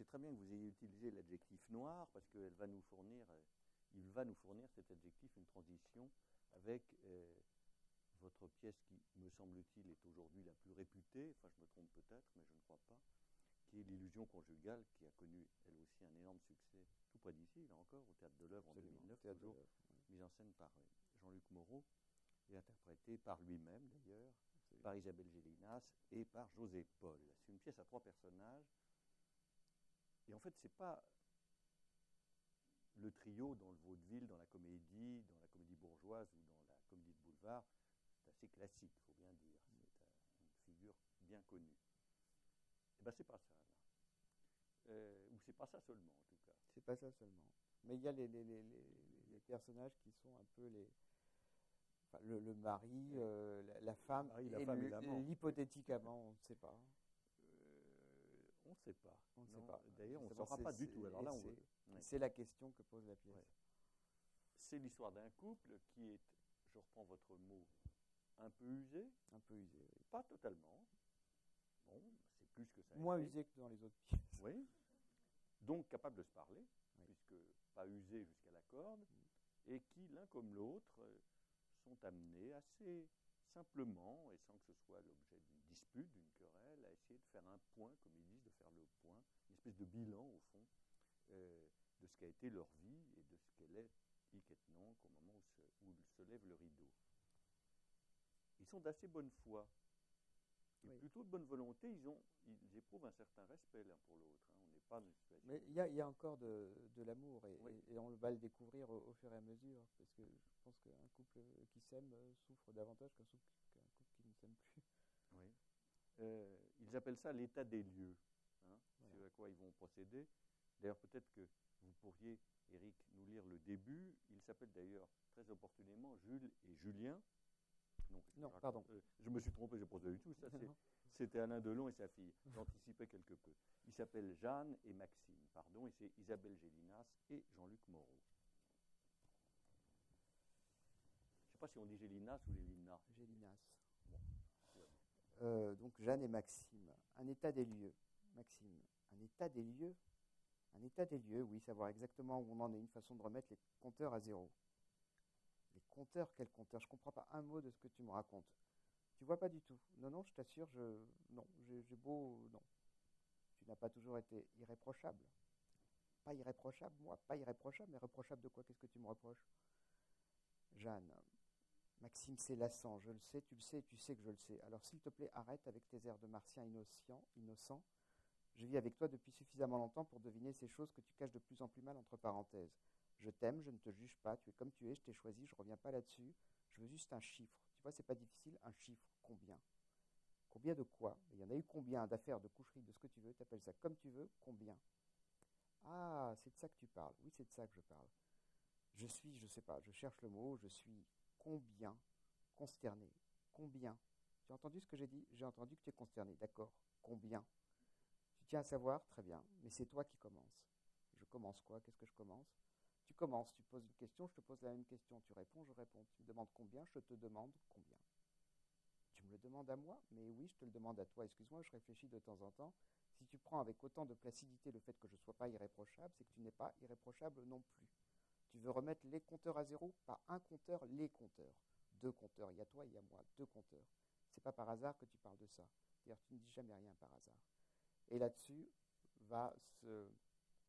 c'est très bien que vous ayez utilisé l'adjectif noir parce qu'il va nous fournir cet adjectif, une transition avec votre pièce qui, me semble-t-il, est aujourd'hui la plus réputée, enfin je me trompe peut-être, mais je ne crois pas, qui est l'illusion conjugale, qui a connu elle aussi un énorme succès tout près d'ici, là encore, au Théâtre de l'Œuvre en 2009, toujours mise en scène par Jean-Luc Moreau et interprétée par lui-même d'ailleurs, par Isabelle Gélinas et par José Paul. C'est une pièce à 3 personnages. Et en fait, ce n'est pas le trio dans le vaudeville, dans la comédie bourgeoise ou dans la comédie de boulevard. C'est assez classique, il faut bien dire. C'est une figure bien connue. Et bien, c'est pas ça, là. Ou c'est pas ça seulement, en tout cas. C'est pas ça seulement. Mais il y a les personnages qui sont un peu les... Enfin, le mari, la femme, et l'amant. L'hypothétique amant, on ne sait pas. On ne sait pas. On ne sait pas. D'ailleurs, on ne saura pas du tout. Alors là, c'est la question que pose la pièce. Ouais. C'est l'histoire d'un couple qui est, je reprends votre mot, un peu usé. Un peu usé, oui. Pas totalement. Bon, c'est plus que ça. Moins usé que dans les autres pièces. Oui. Donc capable de se parler, puisque pas usé jusqu'à la corde, et qui, l'un comme l'autre, sont amenés assez simplement, et sans que ce soit l'objet d'une dispute, d'une querelle, à essayer de faire un point, comme ils disent, de faire le point, une espèce de bilan, au fond, de ce qu'a été leur vie et de ce qu'elle est, hic et nunc, au moment où se lève le rideau. Ils sont d'assez bonne foi, et plutôt de bonne volonté, ils éprouvent un certain respect l'un pour l'autre. On n'est pas dans une situation... Mais il y a encore de l'amour, et on va le découvrir au fur et à mesure, parce que je pense qu'un couple qui s'aime souffre davantage qu'un couple qui ne s'aime plus. Oui. Ils appellent ça l'état des lieux, c'est à quoi ils vont procéder. D'ailleurs, peut-être que vous pourriez, Éric, nous lire le début. Il s'appelle d'ailleurs très opportunément Jules et Julien. Non, pardon. Je me suis trompé, je ne pense pas du tout. Ça, c'était Alain Delon et sa fille. J'anticipais quelque peu. Il s'appelle Jeanne et Maxime, pardon, et c'est Isabelle Gélinas et Jean-Luc Moreau. Je ne sais pas si on dit Gélinas ou Gélina. Gélinas. Bon. Donc Jeanne et Maxime. Un état des lieux. Maxime. Un état des lieux. Un état des lieux, oui, savoir exactement où on en est, une façon de remettre les compteurs à zéro. Les compteurs, quels compteurs? Je ne comprends pas un mot de ce que tu me racontes. Tu vois pas du tout. Non, je t'assure, j'ai beau... Non. Tu n'as pas toujours été irréprochable. Pas irréprochable, moi. Pas irréprochable, mais reprochable de quoi? Qu'est-ce que tu me reproches? Jeanne. Maxime, c'est lassant. Je le sais, tu le sais, et tu sais que je le sais. Alors, s'il te plaît, arrête avec tes airs de martien innocent. Je vis avec toi depuis suffisamment longtemps pour deviner ces choses que tu caches de plus en plus mal entre parenthèses. Je t'aime, je ne te juge pas, tu es comme tu es, je t'ai choisi, je ne reviens pas là-dessus. Je veux juste un chiffre. Tu vois, c'est pas difficile, un chiffre. Combien? Combien de quoi? Il y en a eu combien d'affaires, de coucheries, de ce que tu veux, tu appelles ça comme tu veux, combien? Ah, c'est de ça que tu parles. Oui, c'est de ça que je parle. Je suis, je sais pas, je cherche le mot, je suis combien? Consterné. Combien? Tu as entendu ce que j'ai dit? J'ai entendu que tu es consterné, d'accord. Combien? Tu tiens à savoir? Très bien, mais c'est toi qui commences. Je commence quoi? Qu'est-ce que je commence? Tu commences, tu poses une question, je te pose la même question, tu réponds, je réponds. Tu me demandes combien, je te demande combien. Tu me le demandes à moi? Mais oui, je te le demande à toi. Excuse-moi, je réfléchis de temps en temps. Si tu prends avec autant de placidité le fait que je ne sois pas irréprochable, c'est que tu n'es pas irréprochable non plus. Tu veux remettre les compteurs à zéro? Pas un compteur, les compteurs. 2 compteurs, il y a toi, il y a moi, 2 compteurs. C'est pas par hasard que tu parles de ça. D'ailleurs, tu ne dis jamais rien par hasard. Et là-dessus va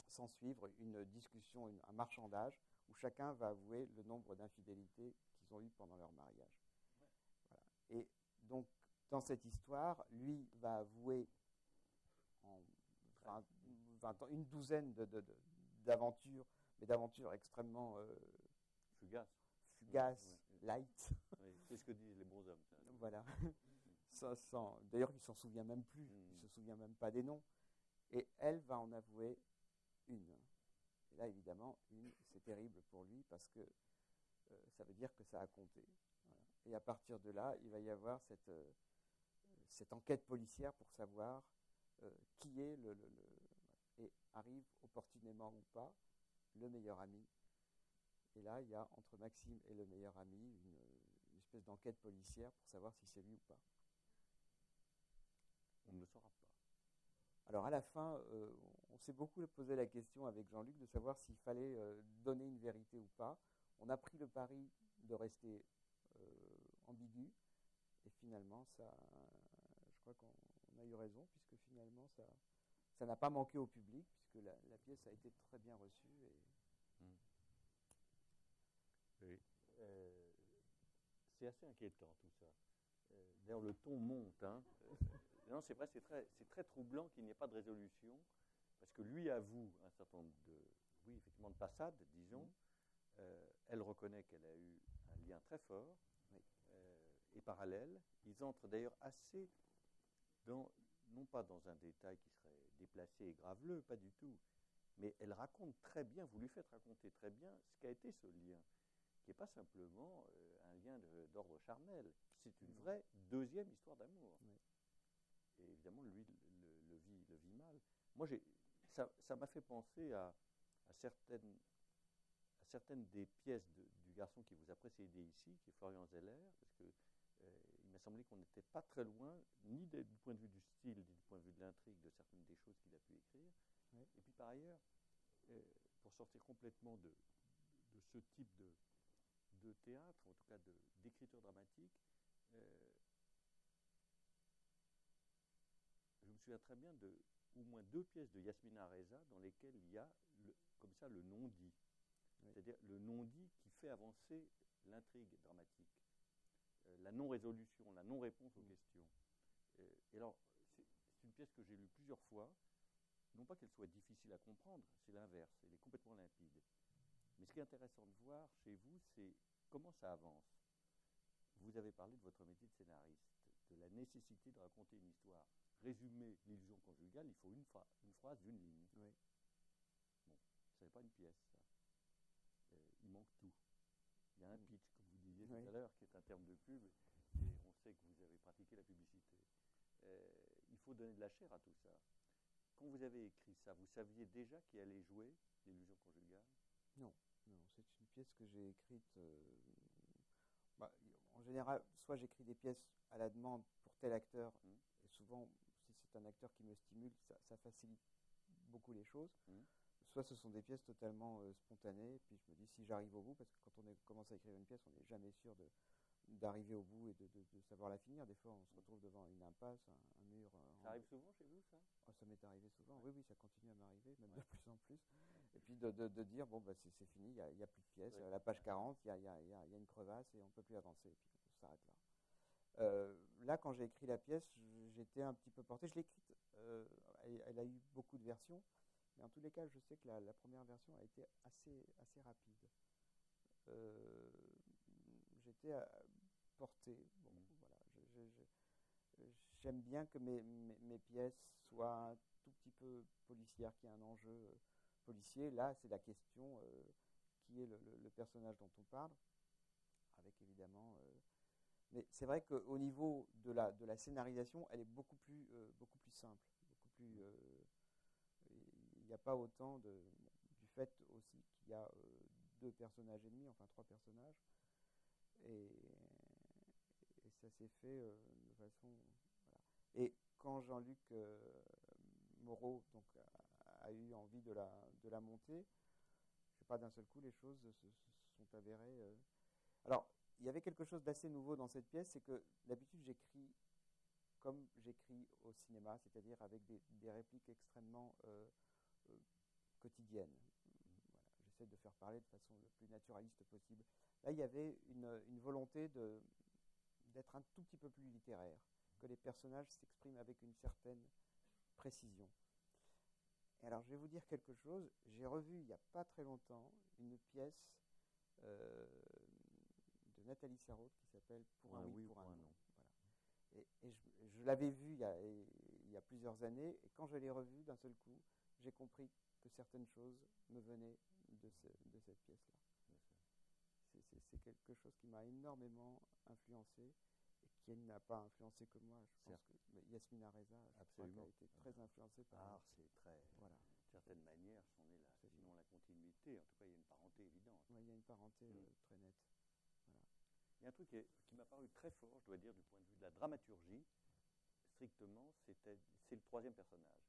s'en suivre une discussion, un marchandage, où chacun va avouer le nombre d'infidélités qu'ils ont eues pendant leur mariage. Ouais. Voilà. Et donc, dans cette histoire, lui va avouer en 20 ans, une douzaine d'aventures, mais d'aventures extrêmement fugaces, light. Oui, c'est ce que disent les bons hommes. Ça. Voilà. D'ailleurs, il ne s'en souvient même plus. Il ne se souvient même pas des noms. Et elle va en avouer une. Et là, évidemment, c'est terrible pour lui parce que ça veut dire que ça a compté. Voilà. Et à partir de là, il va y avoir cette enquête policière pour savoir qui est et arrive opportunément ou pas le meilleur ami. Et là, il y a entre Maxime et le meilleur ami une espèce d'enquête policière pour savoir si c'est lui ou pas. On ne le saura pas. Alors à la fin, on s'est beaucoup posé la question avec Jean-Luc de savoir s'il fallait donner une vérité ou pas. On a pris le pari de rester ambigu, et finalement, je crois qu'on a eu raison, puisque finalement, ça n'a pas manqué au public, puisque la pièce a été très bien reçue. Oui. C'est assez inquiétant tout ça. D'ailleurs, le ton monte. Hein. Non, c'est vrai, c'est très troublant qu'il n'y ait pas de résolution, parce que lui avoue un certain nombre oui, effectivement, de passades, disons. Elle reconnaît qu'elle a eu un lien très fort et parallèle. Ils entrent d'ailleurs assez non pas dans un détail qui serait déplacé et graveleux, pas du tout, mais elle raconte très bien, vous lui faites raconter très bien ce qu'a été ce lien, qui n'est pas simplement un lien d'ordre charnel, c'est une vraie deuxième histoire d'amour. Et évidemment, lui le vit mal. Moi, ça m'a fait penser à certaines des pièces du garçon qui vous a précédé ici, qui est Florian Zeller, parce que il m'a semblé qu'on n'était pas très loin, ni du point de vue du style, ni du point de vue de l'intrigue, de certaines des choses qu'il a pu écrire. Oui. Et puis par ailleurs, pour sortir complètement de ce type de théâtre, en tout cas d'écriture dramatique, je me souviens très bien de au moins 2 pièces de Yasmina Reza dans lesquelles il y a comme ça le non-dit. Oui. C'est-à-dire le non-dit qui fait avancer l'intrigue dramatique. La non-résolution, la non-réponse aux questions. Et alors, c'est une pièce que j'ai lue plusieurs fois. Non pas qu'elle soit difficile à comprendre, c'est l'inverse, elle est complètement limpide. Mais ce qui est intéressant de voir chez vous, c'est comment ça avance. Vous avez parlé de votre métier de scénariste, de la nécessité de raconter une histoire. Résumer l'illusion conjugale, il faut une phrase d'une ligne. Oui. Bon, ce n'est pas une pièce, ça. Il manque tout. Il y a un pitch, comme vous disiez tout à l'heure, qui est un terme de pub, et on sait que vous avez pratiqué la publicité. Il faut donner de la chair à tout ça. Quand vous avez écrit ça, vous saviez déjà qui allait jouer l'illusion conjugale? Non, c'est une pièce que j'ai écrite. En général, soit j'écris des pièces à la demande pour tel acteur, et souvent, si c'est un acteur qui me stimule, ça facilite beaucoup les choses. Soit ce sont des pièces totalement spontanées, et puis je me dis si j'arrive au bout, parce que quand on commence à écrire une pièce, on n'est jamais sûr d'arriver au bout et de savoir la finir. Des fois, on se retrouve devant une impasse, un mur. Ça arrive souvent chez vous, ça? Ça m'est arrivé souvent, oui, ça continue à m'arriver, même de plus en plus. Et puis de dire, bon, c'est fini, il n'y a plus de pièces. À la page 40, il y a une crevasse et on ne peut plus avancer, et puis on s'arrête là. Là, quand j'ai écrit la pièce, j'étais un petit peu porté. Je l'ai écrite, elle a eu beaucoup de versions. Mais en tous les cas, je sais que la première version a été assez rapide. J'étais porté. Bon, voilà. J'aime bien que mes pièces soient un tout petit peu policières, qu'il y ait un enjeu policier. Là, c'est la question qui est le personnage dont on parle, avec évidemment. Mais c'est vrai qu'au niveau de la scénarisation, elle est beaucoup plus simple, beaucoup plus. Il n'y a pas autant du fait aussi qu'il y a 2 personnages ennemis, enfin 3 personnages, et ça s'est fait de façon. Voilà. Et quand Jean-Luc Moreau donc, a eu envie de la monter, je sais pas, d'un seul coup les choses se sont avérées. Alors, il y avait quelque chose d'assez nouveau dans cette pièce, c'est que d'habitude j'écris comme j'écris au cinéma, c'est-à-dire avec des répliques extrêmement quotidiennes. Voilà, j'essaie de faire parler de façon le plus naturaliste possible. Là, il y avait une volonté d'être un tout petit peu plus littéraire, que les personnages s'expriment avec une certaine précision. Et alors, je vais vous dire quelque chose. J'ai revu, il n'y a pas très longtemps, une pièce de Nathalie Sarraute qui s'appelle « Pour un oui, pour un non ». Voilà. Et je l'avais vue il y a plusieurs années, et quand je l'ai revue d'un seul coup, j'ai compris que certaines choses me venaient de cette pièce-là. C'est quelque chose qui m'a énormément influencé, et qui n'a pas influencé que moi. Je pense que Yasmina Reza, je crois qu'elle a été très influencée par... c'est très... Voilà. D'une certaine manière, c'en est là, sinon la continuité. En tout cas, il y a une parenté évidente. Oui, il y a une parenté très nette. Voilà. Il y a un truc qui m'a paru très fort, je dois dire, du point de vue de la dramaturgie, strictement, c'est le 3e personnage.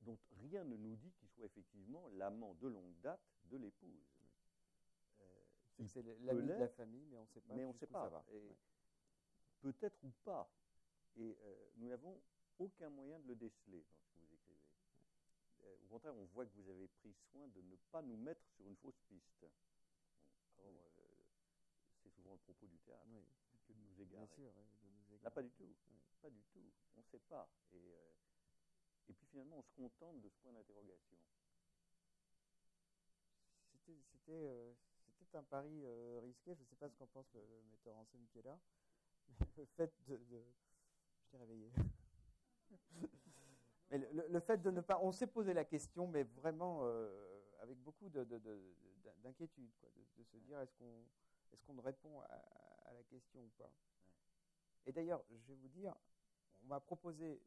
dont rien ne nous dit qu'il soit effectivement l'amant de longue date de l'épouse. C'est l'ami de la famille, mais on ne sait pas. Mais on ne sait pas. Peut-être ou pas. Et nous n'avons aucun moyen de le déceler dans ce que vous écrivez. Au contraire, on voit que vous avez pris soin de ne pas nous mettre sur une fausse piste. Alors, c'est souvent le propos du théâtre, que de nous égarer. Bien sûr, de nous égarer. Là, pas du tout. Pas du tout. On ne sait pas. Et puis finalement, on se contente de ce point d'interrogation. C'était un pari risqué. Je ne sais pas ce qu'en pense le metteur en scène qui est là. Le fait de je t'ai réveillé. Mais le fait de ne pas... On s'est posé la question, mais vraiment avec beaucoup d'inquiétude, de se dire est-ce qu'on répond à la question ou pas. Et d'ailleurs, je vais vous dire, on m'a proposé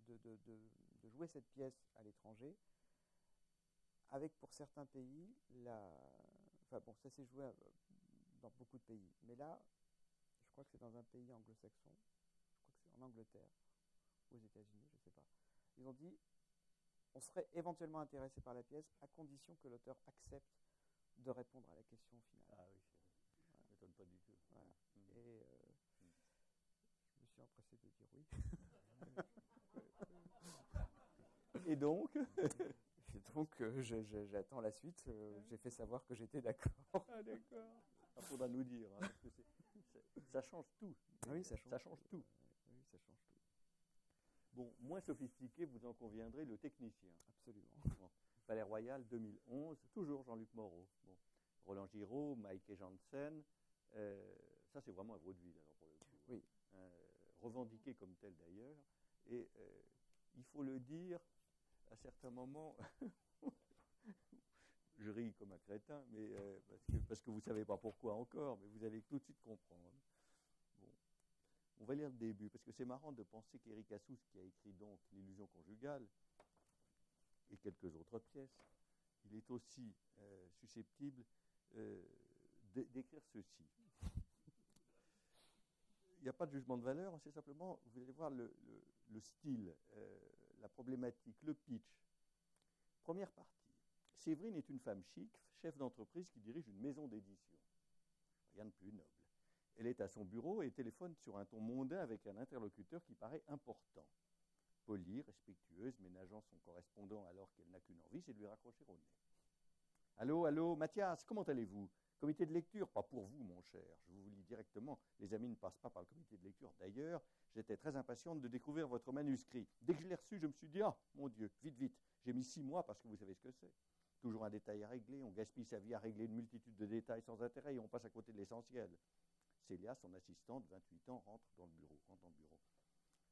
de jouer cette pièce à l'étranger, avec pour certains pays, enfin bon, ça s'est joué dans beaucoup de pays, mais là, je crois que c'est dans un pays anglo-saxon, je crois que c'est en Angleterre, aux États-Unis, je ne sais pas. Ils ont dit, on serait éventuellement intéressé par la pièce à condition que l'auteur accepte de répondre à la question finale. Ah oui, ça ne m'étonne pas du tout. Voilà. Et je me suis empressé de dire oui. Et donc j'attends la suite. J'ai fait savoir que j'étais d'accord. Ah d'accord. Il faudra nous dire, hein, parce que ça change tout. Ah oui, ça change tout. Oui, ça change tout. Bon, moins sophistiqué, vous en conviendrez, le technicien. Absolument. Bon. Palais Royal 2011, toujours Jean-Luc Moreau. Bon. Roland Giraud, Maïké Janssen. Ça, c'est vraiment un vaudeville, alors, pour le coup. Oui. Revendiqué comme tel, d'ailleurs. Et il faut le dire, à certains moments, je ris comme un crétin, mais parce que vous ne savez pas pourquoi encore, mais vous allez tout de suite comprendre. Bon. On va lire le début, parce que c'est marrant de penser qu'Éric Assous, qui a écrit donc L'illusion conjugale, et quelques autres pièces, il est aussi susceptible d'écrire ceci. Il n'y a pas de jugement de valeur, c'est simplement, vous allez voir le style, la problématique, le pitch. Première partie. Séverine est une femme chic, chef d'entreprise qui dirige une maison d'édition. Rien de plus noble. Elle est à son bureau et téléphone sur un ton mondain avec un interlocuteur qui paraît important. Polie, respectueuse, ménageant son correspondant alors qu'elle n'a qu'une envie, c'est de lui raccrocher au nez. Allô, allô, Mathias, comment allez-vous? Comité de lecture, pas pour vous, mon cher. Je vous lis directement. Les amis ne passent pas par le comité de lecture. D'ailleurs, j'étais très impatiente de découvrir votre manuscrit. Dès que je l'ai reçu, je me suis dit, ah, mon Dieu, vite, vite. J'ai mis 6 mois parce que vous savez ce que c'est. Toujours un détail à régler. On gaspille sa vie à régler une multitude de détails sans intérêt et on passe à côté de l'essentiel. Célia, son assistante, 28 ans, rentre dans le bureau.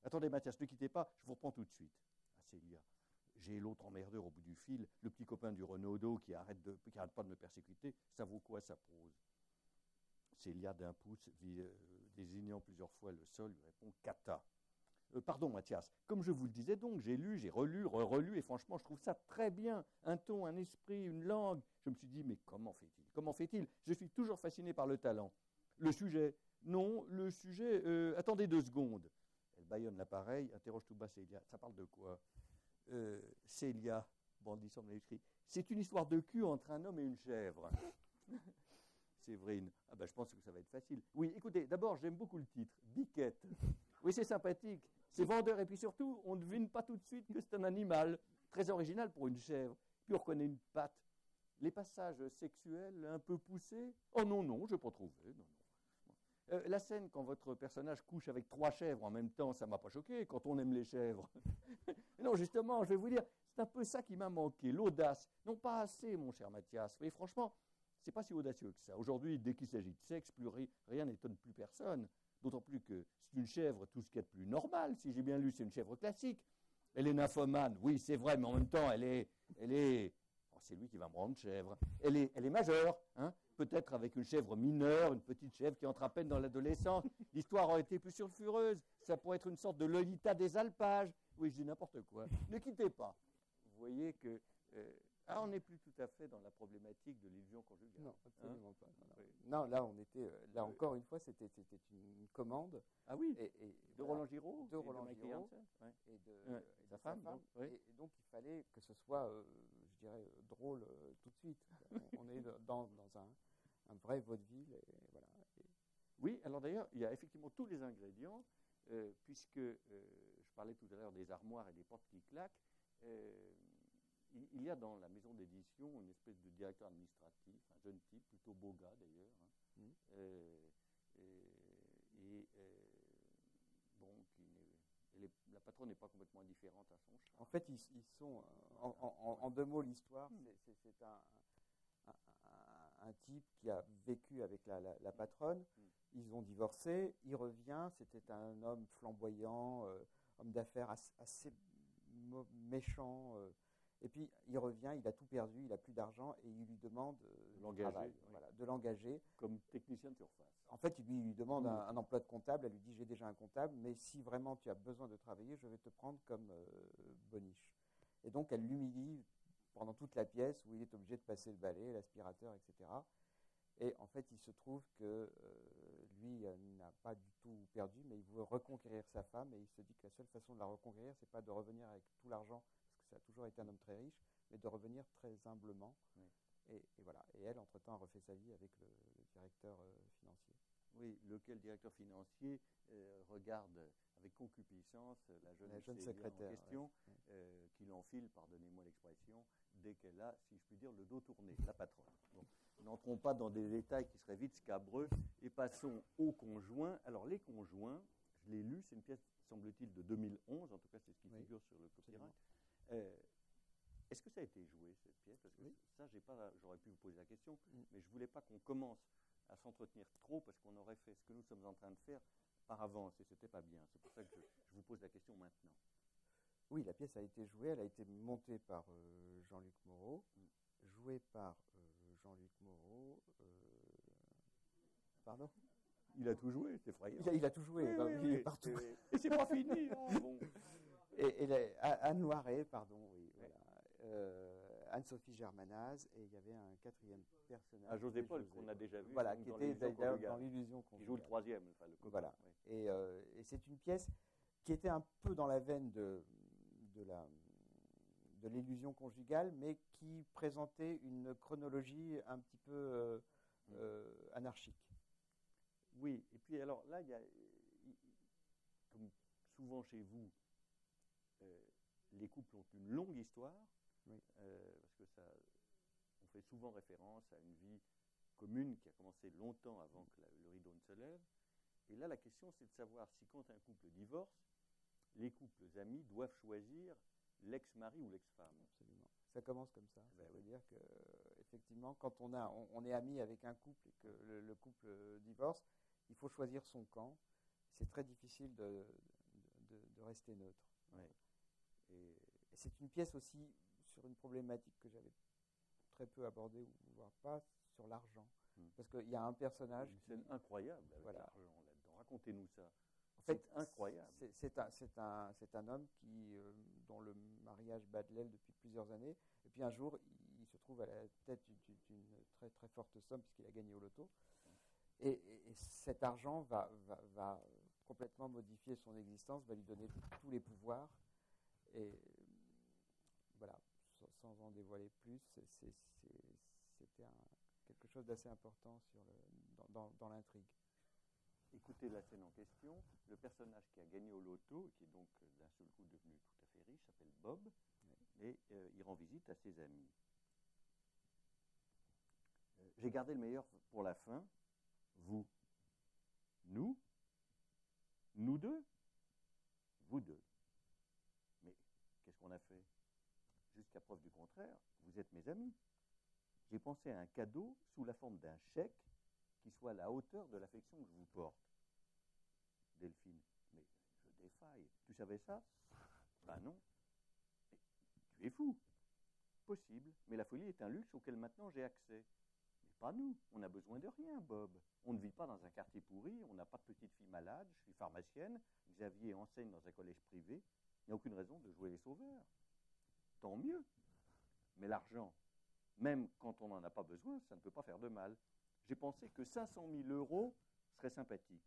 Attendez, Mathias, ne quittez pas, je vous reprends tout de suite. Ah, Célia. J'ai l'autre emmerdeur au bout du fil, le petit copain du Renaudot qui arrête pas de me persécuter. Ça vaut quoi sa prose? Célia d'un pouce, désignant plusieurs fois le sol, lui répond Cata. Pardon, Mathias. Comme je vous le disais donc, j'ai lu, j'ai relu, relu, et franchement, je trouve ça très bien. Un ton, un esprit, une langue. Je me suis dit, mais comment fait-il? Comment fait-il? Je suis toujours fasciné par le talent. Le sujet? Non, le sujet... attendez 2 secondes. Elle bâillonne l'appareil, interroge tout bas Célia. Ça parle de quoi? Célia, bandissant de manuscrit. C'est une histoire de cul entre un homme et une chèvre. Séverine. Ah ben, je pense que ça va être facile. Oui, écoutez, d'abord, j'aime beaucoup le titre. Biquette. Oui, c'est sympathique. C'est vendeur. Et puis surtout, on ne devine pas tout de suite que c'est un animal. Très original pour une chèvre. Puis on reconnaît une patte. Les passages sexuels un peu poussés? Oh non, non, je n'ai pas trouvé. Non, non. La scène, quand votre personnage couche avec 3 chèvres en même temps, ça ne m'a pas choqué, quand on aime les chèvres. Non, justement, je vais vous dire, c'est un peu ça qui m'a manqué, l'audace. Non, pas assez, mon cher Mathias. Et franchement, ce n'est pas si audacieux que ça. Aujourd'hui, dès qu'il s'agit de sexe, rien n'étonne plus personne. D'autant plus que c'est une chèvre, tout ce qu'il y a de plus normal. Si j'ai bien lu, c'est une chèvre classique. Elle est nymphomane, oui, c'est vrai, mais en même temps, elle est... Oh, c'est lui qui va me rendre chèvre. Elle est majeure, hein. Peut-être avec une chèvre mineure, une petite chèvre qui entre à peine dans l'adolescence. L'histoire aurait été plus sulfureuse. Ça pourrait être une sorte de Lolita des alpages. Oui, je dis n'importe quoi. Ne quittez pas. Vous voyez que Ah, on n'est plus tout à fait dans la problématique de l'illusion conjugale. Non, absolument pas. Non, Oui. non, là, on était, là Oui. encore une fois, c'était une commande. Ah oui, Et de voilà, Roland Giraud de et Roland Michael Giraud Janssen, ouais. et de, Ouais, et de sa femme, donc, oui. et donc, il fallait que ce soit, je dirais, drôle tout de suite. On est dans un vrai vaudeville. Et voilà. Oui, alors d'ailleurs, il y a effectivement tous les ingrédients, puisque je parlais tout à l'heure des armoires et des portes qui claquent. Il y a dans la maison d'édition une espèce de directeur administratif, un jeune type, plutôt beau gars d'ailleurs, hein, bon, la patronne n'est pas complètement indifférente à son charme. En fait, ils sont, en deux mots, l'histoire, c'est un type qui a vécu avec la patronne. Ils ont divorcé, il revient, c'était un homme flamboyant, homme d'affaires assez méchant. Et puis il revient, il a tout perdu, il n'a plus d'argent et il lui demande du travail, voilà, de l'engager. Comme technicien de surface. En fait, il lui demande un emploi de comptable. Elle lui dit, j'ai déjà un comptable, mais si vraiment tu as besoin de travailler, je vais te prendre comme boniche. Et donc elle l'humilie pendant toute la pièce où il est obligé de passer le balai, l'aspirateur, etc. Et en fait, il se trouve que lui n'a pas du tout perdu, mais il veut reconquérir sa femme, et il se dit que la seule façon de la reconquérir, c'est pas de revenir avec tout l'argent, parce que ça a toujours été un homme très riche, mais de revenir très humblement. Oui. Et voilà. Et elle, entre-temps, a refait sa vie avec le directeur financier. Oui, lequel directeur financier regarde avec concupiscence la jeune secrétaire en question, qui l'enfile, pardonnez-moi l'expression, dès qu'elle a, si je puis dire, le dos tourné, la patronne. Bon. N'entrons pas dans des détails qui seraient vite scabreux et passons aux conjoints. Alors, les conjoints, je l'ai lu, c'est une pièce, semble-t-il, de 2011, en tout cas, c'est ce qui figure sur le copyright. Est-ce que ça a été joué, cette pièce? Parce que ça, j'aurais pu vous poser la question, mais je ne voulais pas qu'on commence à s'entretenir trop, parce qu'on aurait fait ce que nous sommes en train de faire par avance, et ce n'était pas bien. C'est pour ça que je vous pose la question maintenant. Oui, la pièce a été jouée, elle a été montée par Jean-Luc Moreau, jouée par Jean-Luc Moreau. Pardon? Il a tout joué, c'est effrayant. Il a tout joué, il est partout. Et c'est pas fini. Hein, bon. Et Anne Loiret, pardon, oui, voilà. Anne-Sophie Germanaz, et il y avait un quatrième personnage. À José Paul, qu'on a déjà vu. Voilà, qui était d'ailleurs dans l'illusion conjugale. Qui joue le troisième, enfin, le copain. Voilà. Oui. Et c'est une pièce qui était un peu dans la veine de l'illusion conjugale, mais qui présentait une chronologie un petit peu anarchique. Oui, et puis alors là, il y a, comme souvent chez vous, les couples ont une longue histoire, parce que on fait souvent référence à une vie commune qui a commencé longtemps avant que le rideau ne se lève. Et là, la question, c'est de savoir si quand un couple divorce, les couples amis doivent choisir l'ex-mari ou l'ex-femme. Absolument. Ça commence comme ça. Ça veut dire que, effectivement, quand on est ami avec un couple et que le couple divorce, il faut choisir son camp. C'est très difficile de rester neutre. Ouais. Et c'est une pièce aussi sur une problématique que j'avais très peu abordée, voire pas, sur l'argent. Parce qu'il y a un personnage. Une scène incroyable avec l'argent là-dedans. Racontez-nous ça. En fait, c'est incroyable. C'est un homme dont le mariage bat de l'aile depuis plusieurs années. Et puis un jour, il se trouve à la tête d'une très très forte somme puisqu'il a gagné au loto. Et cet argent va complètement modifier son existence, va lui donner tous les pouvoirs. Et voilà, sans en dévoiler plus, c'était quelque chose d'assez important dans l'intrigue. Écoutez la scène en question. Le personnage qui a gagné au loto, qui est donc d'un seul coup devenu tout à fait riche, s'appelle Bob, et il rend visite à ses amis. J'ai gardé le meilleur pour la fin. Vous, nous deux, vous deux. Mais qu'est-ce qu'on a fait? Jusqu'à preuve du contraire, vous êtes mes amis. J'ai pensé à un cadeau sous la forme d'un chèque qui soit à la hauteur de l'affection que je vous porte. Delphine, mais je défaille. Tu savais ça? Ben non. Mais tu es fou. Possible, mais la folie est un luxe auquel maintenant j'ai accès. Mais pas nous, on n'a besoin de rien, Bob. On ne vit pas dans un quartier pourri, on n'a pas de petite fille malade, je suis pharmacienne, Xavier enseigne dans un collège privé, il n'y a aucune raison de jouer les sauveurs. Tant mieux. Mais l'argent, même quand on n'en a pas besoin, ça ne peut pas faire de mal. J'ai pensé que 500 000 euros serait sympathique.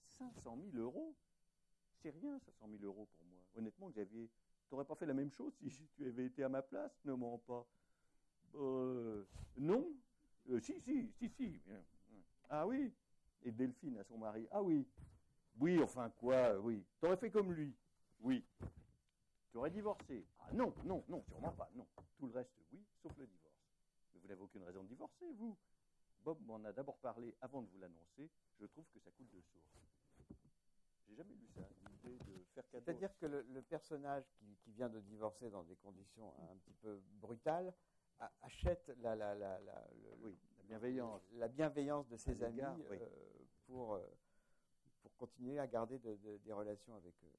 500 000 euros, c'est rien, 500 000 euros pour moi. Honnêtement, Xavier, tu n'aurais pas fait la même chose si tu avais été à ma place? Ne mens pas. Non. Si. Ah oui. Et Delphine à son mari. Ah oui. Oui, enfin quoi, oui. Tu aurais fait comme lui. Oui. Tu aurais divorcé. Ah non, sûrement pas, non. Tout le reste, oui, sauf le divorce. Mais vous n'avez aucune raison de divorcer, vous. Bob m'en a d'abord parlé avant de vous l'annoncer. Je trouve que ça coule de source. J'ai jamais lu ça, l'idée de faire cadeau. C'est-à-dire que le personnage qui vient de divorcer dans des conditions un petit peu brutales achète la bienveillance de ses amis oui. pour continuer à garder des relations avec eux.